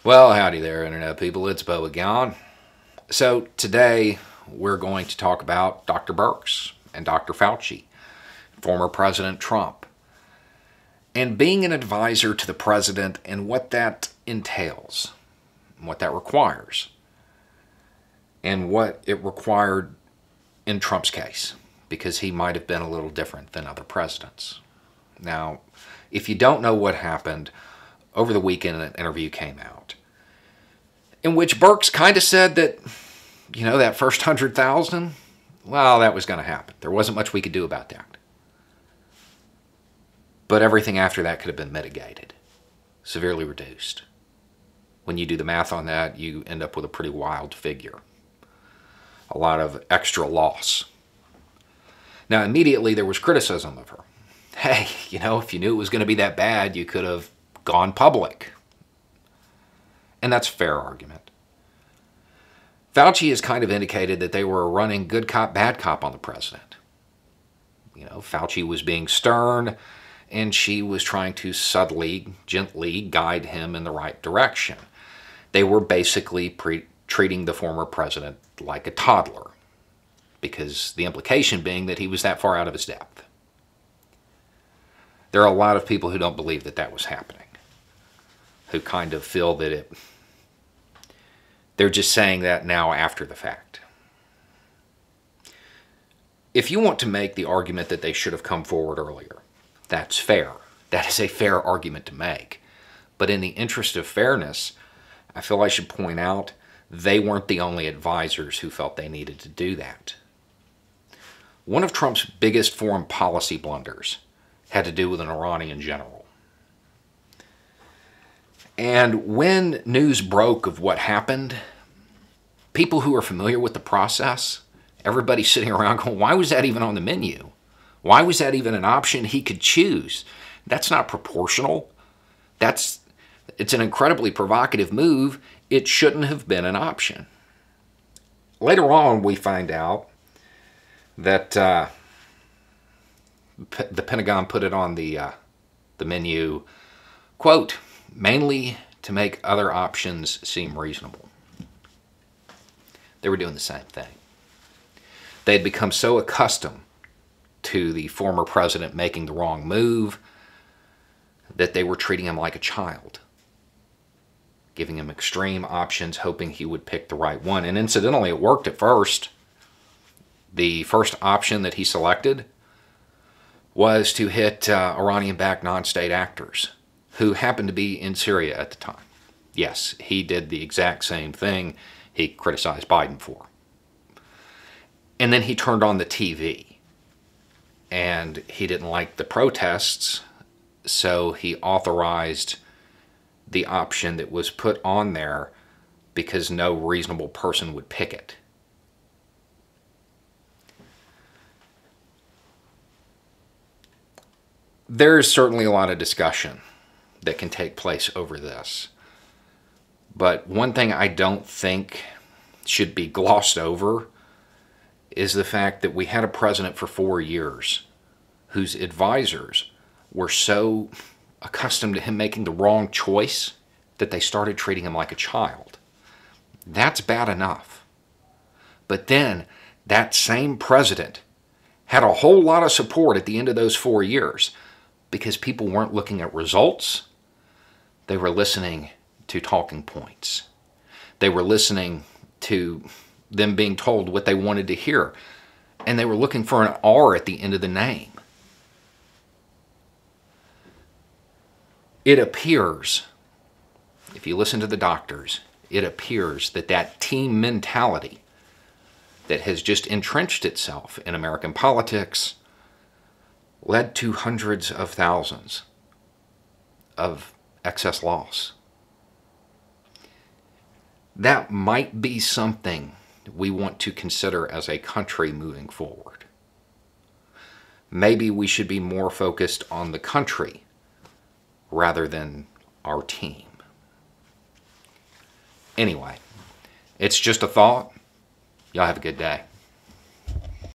Well, howdy there, Internet people. It's Bo again. So, today we're going to talk about Dr. Birx and Dr. Fauci, former President Trump, and being an advisor to the president and what that entails, and what that requires, and what it required in Trump's case, because he might have been a little different than other presidents. Now, if you don't know what happened, over the weekend an interview came out in which Birx kind of said that, that first 100,000, well, that was going to happen. There wasn't much we could do about that. But everything after that could have been mitigated, severely reduced. When you do the math on that, you end up with a pretty wild figure. A lot of extra loss. Now, immediately there was criticism of her. Hey, if you knew it was going to be that bad, you could have gone public. And that's a fair argument. Fauci has kind of indicated that they were running good cop, bad cop on the president. Fauci was being stern, and she was trying to subtly, gently guide him in the right direction. They were basically treating the former president like a toddler, because the implication being that he was that far out of his depth. There are a lot of people who don't believe that that was happening, who kind of feel that they're just saying that now after the fact. If you want to make the argument that they should have come forward earlier, that's fair. That is a fair argument to make. But in the interest of fairness, I feel I should point out they weren't the only advisors who felt they needed to do that. One of Trump's biggest foreign policy blunders had to do with an Iranian general. And when news broke of what happened, people who are familiar with the process, everybody sitting around going, why was that even on the menu? Why was that even an option he could choose? That's not proportional. It's an incredibly provocative move. It shouldn't have been an option. Later on, we find out that the Pentagon put it on the menu, quote, mainly to make other options seem reasonable. They were doing the same thing. They had become so accustomed to the former president making the wrong move that they were treating him like a child, giving him extreme options, hoping he would pick the right one. And incidentally, it worked at first. The first option that he selected was to hit Iranian-backed non-state actors who happened to be in Syria at the time. Yes, he did the exact same thing he criticized Biden for. And then he turned on the TV, and he didn't like the protests, so he authorized the option that was put on there because no reasonable person would pick it. There's certainly a lot of discussion that can take place over this. But one thing I don't think should be glossed over is the fact that we had a president for 4 years whose advisors were so accustomed to him making the wrong choice that they started treating him like a child. That's bad enough. But then that same president had a whole lot of support at the end of those 4 years because people weren't looking at results. They were listening to talking points. They were listening to them being told what they wanted to hear. And they were looking for an R at the end of the name. It appears, if you listen to the doctors, it appears that that team mentality that has just entrenched itself in American politics led to hundreds of thousands of excess loss. That might be something we want to consider as a country moving forward. Maybe we should be more focused on the country rather than our team. Anyway, it's just a thought. Y'all have a good day.